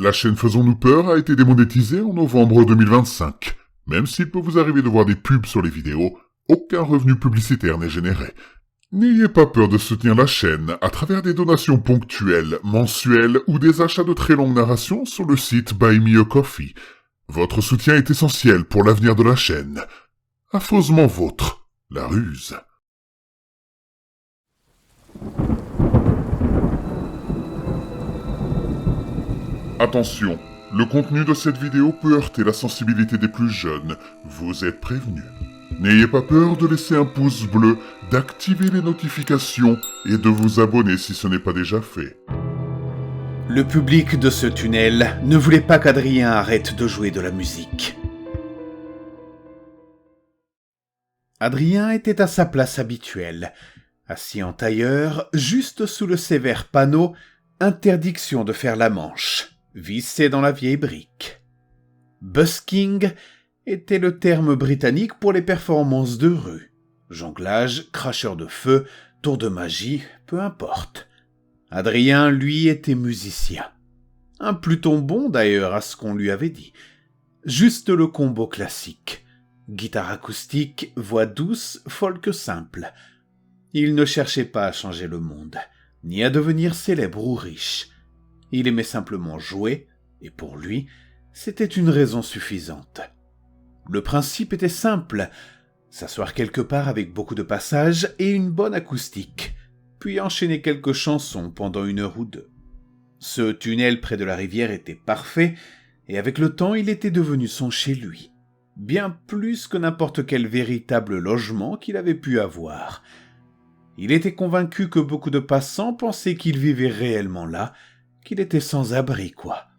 La chaîne Faisons-nous peur a été démonétisée en novembre 2025. Même s'il peut vous arriver de voir des pubs sur les vidéos, aucun revenu publicitaire n'est généré. N'ayez pas peur de soutenir la chaîne à travers des donations ponctuelles, mensuelles ou des achats de très longues narrations sur le site Buy Me a Coffee. Votre soutien est essentiel pour l'avenir de la chaîne. Affreusement vôtre, la ruse. Attention, le contenu de cette vidéo peut heurter la sensibilité des plus jeunes. Vous êtes prévenus. N'ayez pas peur de laisser un pouce bleu, d'activer les notifications et de vous abonner si ce n'est pas déjà fait. Le public de ce tunnel ne voulait pas qu'Adrien arrête de jouer de la musique. Adrien était à sa place habituelle, assis en tailleur, juste sous le sévère panneau « Interdiction de faire la manche », vissé dans la vieille brique. Busking était le terme britannique pour les performances de rue. Jonglage, cracheur de feu, tour de magie, peu importe. Adrien, lui, était musicien. Un pluton bon d'ailleurs à ce qu'on lui avait dit. Juste le combo classique. Guitare acoustique, voix douce, folk simple. Il ne cherchait pas à changer le monde, ni à devenir célèbre ou riche. Il aimait simplement jouer, et pour lui, c'était une raison suffisante. Le principe était simple, s'asseoir quelque part avec beaucoup de passages et une bonne acoustique, puis enchaîner quelques chansons pendant 1 heure ou 2. Ce tunnel près de la rivière était parfait, et avec le temps, il était devenu son chez-lui. Bien plus que n'importe quel véritable logement qu'il avait pu avoir. Il était convaincu que beaucoup de passants pensaient qu'il vivait réellement là, qu'il était sans abri, quoi.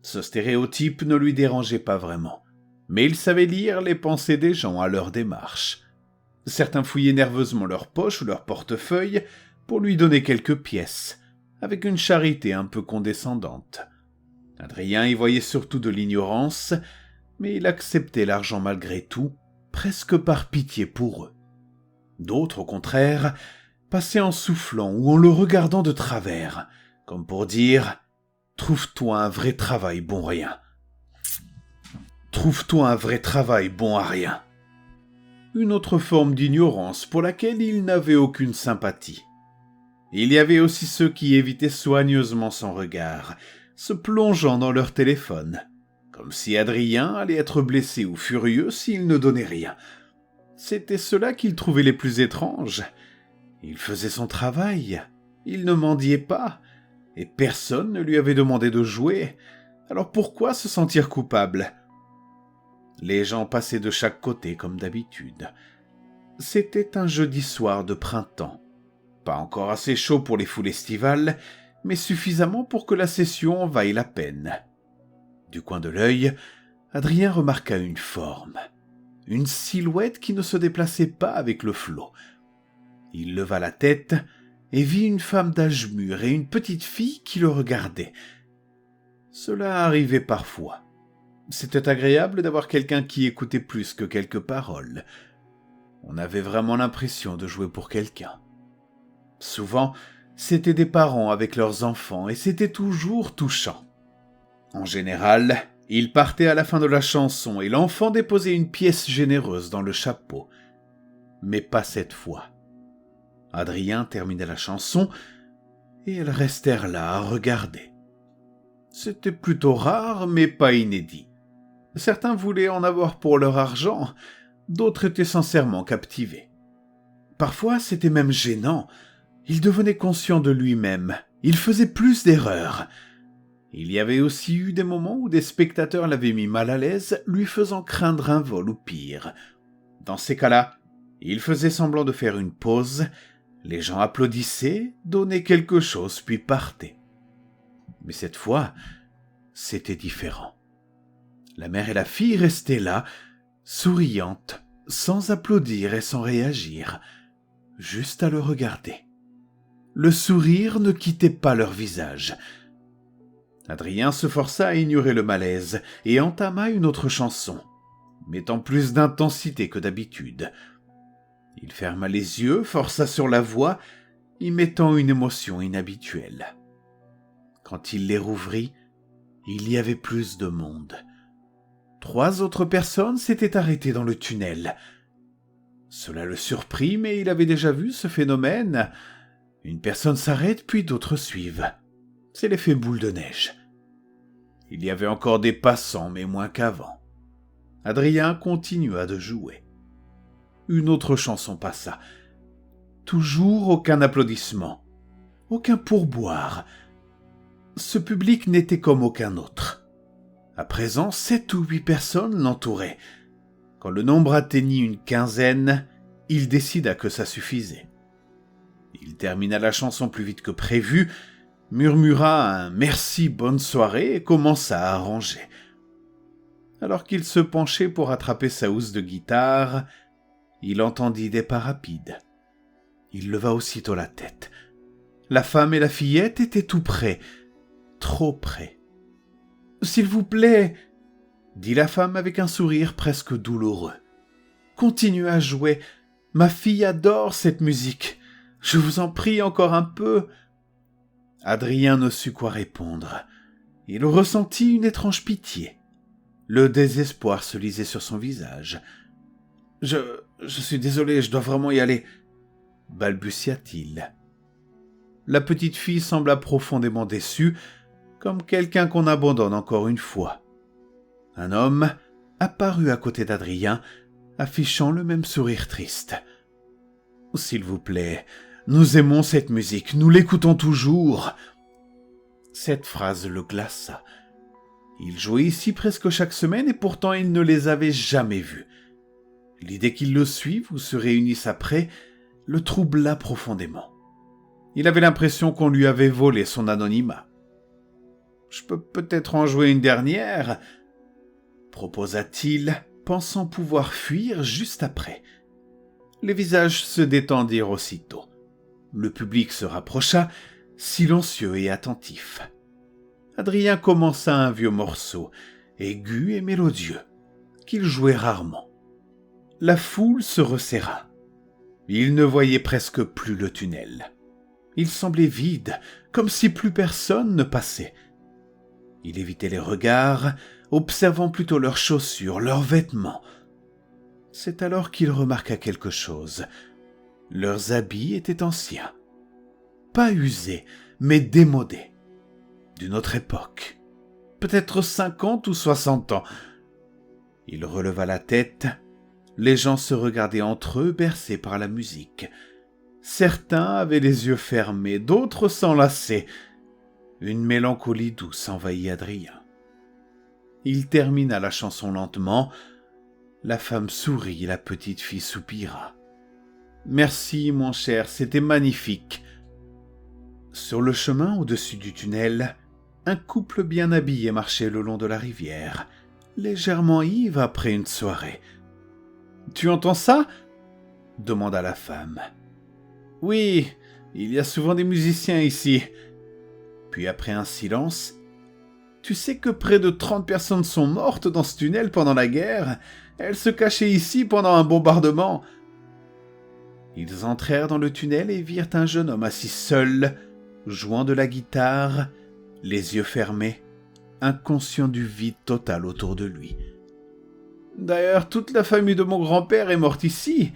Ce stéréotype ne lui dérangeait pas vraiment, mais il savait lire les pensées des gens à leur démarche. Certains fouillaient nerveusement leur poche ou leur portefeuille pour lui donner quelques pièces, avec une charité un peu condescendante. Adrien y voyait surtout de l'ignorance, mais il acceptait l'argent malgré tout, presque par pitié pour eux. D'autres, au contraire, passaient en soufflant ou en le regardant de travers, comme pour dire « Trouve-toi un vrai travail bon rien. Trouve-toi un vrai travail bon à rien. » Une autre forme d'ignorance pour laquelle il n'avait aucune sympathie. Il y avait aussi ceux qui évitaient soigneusement son regard, se plongeant dans leur téléphone, comme si Adrien allait être blessé ou furieux s'il ne donnait rien. C'était ceux-là qu'il trouvait les plus étranges. Il faisait son travail, il ne mendiait pas, et personne ne lui avait demandé de jouer, alors pourquoi se sentir coupable ? Les gens passaient de chaque côté comme d'habitude. C'était un jeudi soir de printemps. Pas encore assez chaud pour les foules estivales, mais suffisamment pour que la session en vaille la peine. Du coin de l'œil, Adrien remarqua une forme, une silhouette qui ne se déplaçait pas avec le flot. Il leva la tête et vit une femme d'âge mûr et une petite fille qui le regardaient. Cela arrivait parfois. C'était agréable d'avoir quelqu'un qui écoutait plus que quelques paroles. On avait vraiment l'impression de jouer pour quelqu'un. Souvent, c'étaient des parents avec leurs enfants et c'était toujours touchant. En général, ils partaient à la fin de la chanson et l'enfant déposait une pièce généreuse dans le chapeau. Mais pas cette fois. Adrien terminait la chanson et elles restèrent là à regarder. C'était plutôt rare, mais pas inédit. Certains voulaient en avoir pour leur argent, d'autres étaient sincèrement captivés. Parfois, c'était même gênant. Il devenait conscient de lui-même. Il faisait plus d'erreurs. Il y avait aussi eu des moments où des spectateurs l'avaient mis mal à l'aise, lui faisant craindre un vol ou pire. Dans ces cas-là, il faisait semblant de faire une pause, les gens applaudissaient, donnaient quelque chose puis partaient. Mais cette fois, c'était différent. La mère et la fille restaient là, souriantes, sans applaudir et sans réagir, juste à le regarder. Le sourire ne quittait pas leur visage. Adrien se força à ignorer le malaise et entama une autre chanson, mettant plus d'intensité que d'habitude. Il ferma les yeux, força sur la voix, y mettant une émotion inhabituelle. Quand il les rouvrit, il y avait plus de monde. 3 autres personnes s'étaient arrêtées dans le tunnel. Cela le surprit, mais il avait déjà vu ce phénomène. Une personne s'arrête, puis d'autres suivent. C'est l'effet boule de neige. Il y avait encore des passants, mais moins qu'avant. Adrien continua de jouer. Une autre chanson passa. Toujours aucun applaudissement, aucun pourboire. Ce public n'était comme aucun autre. À présent, 7 ou 8 personnes l'entouraient. Quand le nombre atteignit une quinzaine, il décida que ça suffisait. Il termina la chanson plus vite que prévu, murmura un « merci, bonne soirée » et commença à arranger. Alors qu'il se penchait pour attraper sa housse de guitare, il entendit des pas rapides. Il leva aussitôt la tête. La femme et la fillette étaient tout près, trop près. « S'il vous plaît » dit la femme avec un sourire presque douloureux. « Continuez à jouer. Ma fille adore cette musique. Je vous en prie encore un peu. » Adrien ne sut quoi répondre. Il ressentit une étrange pitié. Le désespoir se lisait sur son visage. « Je suis désolé, je dois vraiment y aller. » balbutia-t-il. La petite fille sembla profondément déçue, comme quelqu'un qu'on abandonne encore une fois. Un homme apparut à côté d'Adrien, affichant le même sourire triste. « S'il vous plaît, nous aimons cette musique, nous l'écoutons toujours. » Cette phrase le glaça. Il jouait ici presque chaque semaine et pourtant il ne les avait jamais vus. L'idée qu'ils le suivent ou se réunissent après le troubla profondément. Il avait l'impression qu'on lui avait volé son anonymat. « Je peux peut-être en jouer une dernière ?» proposa-t-il, pensant pouvoir fuir juste après. Les visages se détendirent aussitôt. Le public se rapprocha, silencieux et attentif. Adrien commença un vieux morceau, aigu et mélodieux, qu'il jouait rarement. La foule se resserra. Il ne voyait presque plus le tunnel. Il semblait vide, comme si plus personne ne passait. Il évitait les regards, observant plutôt leurs chaussures, leurs vêtements. C'est alors qu'il remarqua quelque chose. Leurs habits étaient anciens. Pas usés, mais démodés. D'une autre époque. Peut-être 50 ou 60 ans. Il releva la tête. Les gens se regardaient entre eux, bercés par la musique. Certains avaient les yeux fermés, d'autres s'enlaçaient. Une mélancolie douce envahit Adrien. Il termina la chanson lentement. La femme sourit, la petite fille soupira. « Merci, mon cher, c'était magnifique. » Sur le chemin au-dessus du tunnel, un couple bien habillé marchait le long de la rivière, légèrement ivre après une soirée. « Tu entends ça ?» demanda la femme. « Oui, il y a souvent des musiciens ici. » Puis après un silence, « Tu sais que près de 30 personnes sont mortes dans ce tunnel pendant la guerre ? Elles se cachaient ici pendant un bombardement. » Ils entrèrent dans le tunnel et virent un jeune homme assis seul, jouant de la guitare, les yeux fermés, inconscient du vide total autour de lui. « D'ailleurs, toute la famille de mon grand-père est morte ici, »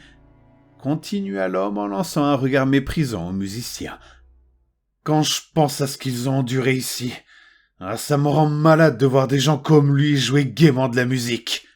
continua l'homme en lançant un regard méprisant au musicien. « Quand je pense à ce qu'ils ont enduré ici, ça me rend malade de voir des gens comme lui jouer gaiement de la musique. »